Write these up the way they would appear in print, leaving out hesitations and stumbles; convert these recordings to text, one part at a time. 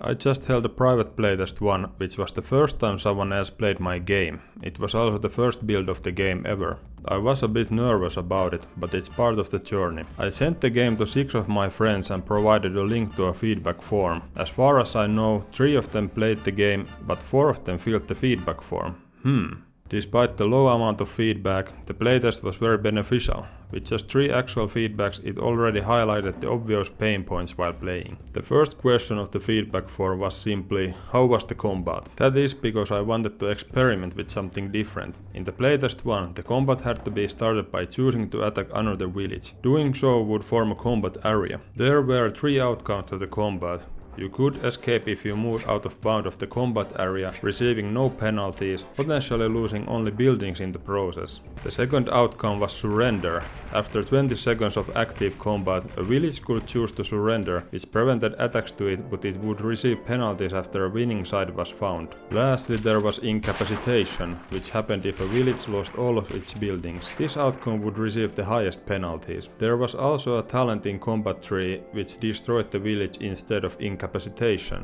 I just held a private playtest one, which was the first time someone else played my game. It was also the first build of the game ever. I was a bit nervous about it, but it's part of the journey. I sent the game to 6 of my friends and provided a link to a feedback form. As far as I know, 3 of them played the game, but 4 of them filled the feedback form. Despite the low amount of feedback, the playtest was very beneficial. With just 3 actual feedbacks, it already highlighted the obvious pain points while playing. The first question of the feedback form was simply, how was the combat? That is because I wanted to experiment with something different. In the playtest 1, the combat had to be started by choosing to attack another village. Doing so would form a combat area. There were 3 outcomes to the combat. You could escape if you moved out of bound of the combat area, receiving no penalties, potentially losing only buildings in the process. The second outcome was surrender. After 20 seconds of active combat, a village could choose to surrender, which prevented attacks to it, but it would receive penalties after a winning side was found. Lastly, there was incapacitation, which happened if a village lost all of its buildings. This outcome would receive the highest penalties. There was also a talent in combat tree, which destroyed the village instead of incapacitation.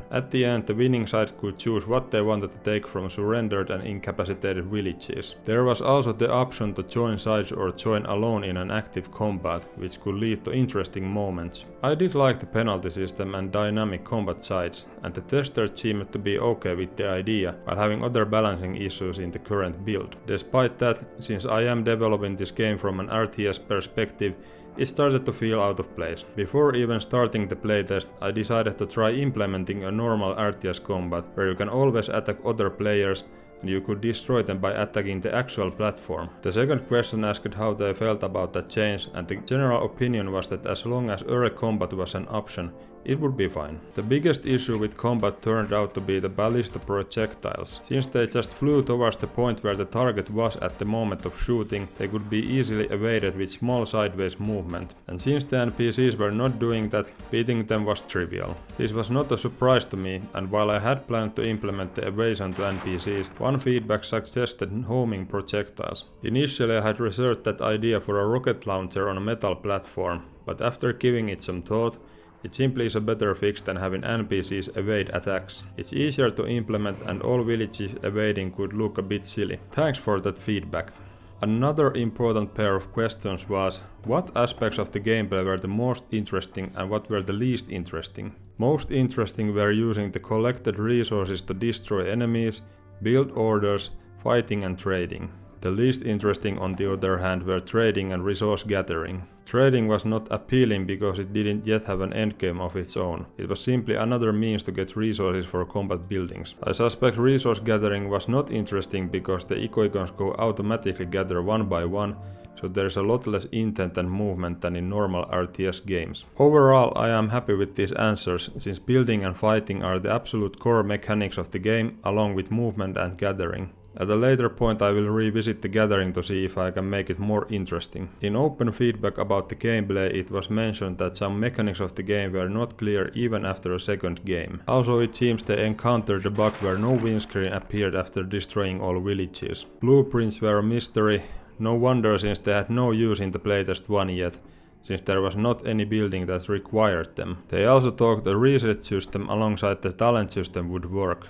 At the end, the winning side could choose what they wanted to take from surrendered and incapacitated villages. There was also the option to join sides or join alone in an active combat, which could lead to interesting moments. I did like the penalty system and dynamic combat sides, and the tester seemed to be okay with the idea, while having other balancing issues in the current build. Despite that, since I am developing this game from an RTS perspective, it started to feel out of place. Before even starting the playtest, I decided to try implementing a normal RTS combat, where you can always attack other players, and you could destroy them by attacking the actual platform. The second question asked how they felt about that change, and the general opinion was that as long as early combat was an option, it would be fine. The biggest issue with combat turned out to be the ballista projectiles. Since they just flew towards the point where the target was at the moment of shooting, they could be easily evaded with small sideways movement. And since the NPCs were not doing that, beating them was trivial. This was not a surprise to me, and while I had planned to implement the evasion to NPCs, one feedback suggested homing projectiles. Initially I had researched that idea for a rocket launcher on a metal platform, but after giving it some thought, it simply is a better fix than having NPCs evade attacks. It's easier to implement and all villages evading could look a bit silly. Thanks for that feedback. Another important pair of questions was, what aspects of the gameplay were the most interesting and what were the least interesting? Most interesting were using the collected resources to destroy enemies, build orders, fighting and trading. The least interesting, on the other hand, were trading and resource gathering. Trading was not appealing because it didn't yet have an endgame of its own. It was simply another means to get resources for combat buildings. I suspect resource gathering was not interesting because the eco-icons go automatically gather one by one, so there's a lot less intent and movement than in normal RTS games. Overall, I am happy with these answers, since building and fighting are the absolute core mechanics of the game, along with movement and gathering. At a later point I will revisit the gathering to see if I can make it more interesting. In open feedback about the gameplay, it was mentioned that some mechanics of the game were not clear even after a second game. Also, it seems they encountered a bug where no windscreen appeared after destroying all villages. Blueprints were a mystery, no wonder since they had no use in the playtest 1 yet, since there was not any building that required them. They also talked a research system alongside the talent system would work.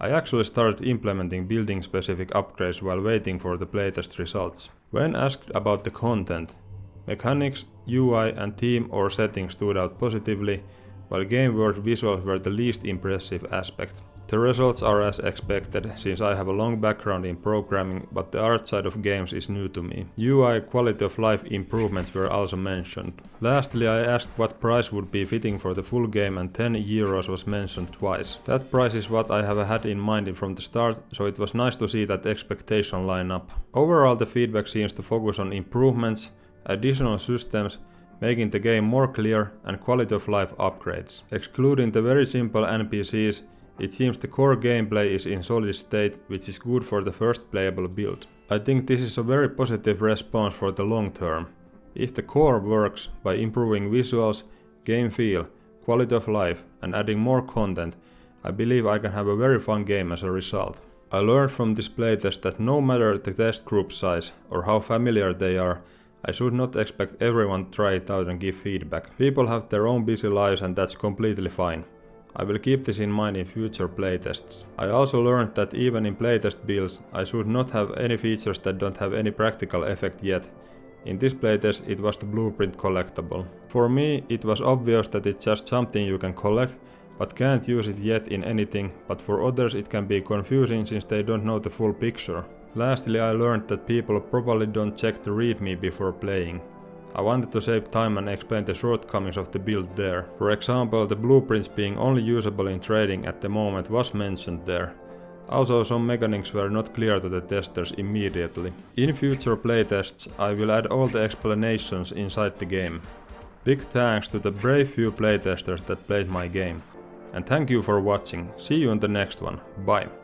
I actually started implementing building specific upgrades while waiting for the playtest results. When asked about the content, mechanics, UI and theme or setting stood out positively, while game world visuals were the least impressive aspect. The results are as expected, since I have a long background in programming, but the art side of games is new to me. UI quality of life improvements were also mentioned. Lastly, I asked what price would be fitting for the full game, and €10 was mentioned twice. That price is what I have had in mind from the start, so it was nice to see that expectation line up. Overall, the feedback seems to focus on improvements, additional systems, making the game more clear, and quality of life upgrades. Excluding the very simple NPCs, it seems the core gameplay is in solid state, which is good for the first playable build. I think this is a very positive response for the long term. If the core works by improving visuals, game feel, quality of life and adding more content, I believe I can have a very fun game as a result. I learned from this playtest that no matter the test group size or how familiar they are, I should not expect everyone to try it out and give feedback. People have their own busy lives and that's completely fine. I will keep this in mind in future playtests. I also learned that even in playtest builds, I should not have any features that don't have any practical effect yet. In this playtest it was the blueprint collectible. For me it was obvious that it's just something you can collect, but can't use it yet in anything, but for others it can be confusing since they don't know the full picture. Lastly, I learned that people probably don't check the readme before playing. I wanted to save time and explain the shortcomings of the build there. For example, the blueprints being only usable in trading at the moment was mentioned there. Also, some mechanics were not clear to the testers immediately. In future playtests, I will add all the explanations inside the game. Big thanks to the brave few playtesters that played my game. And thank you for watching. See you in the next one. Bye.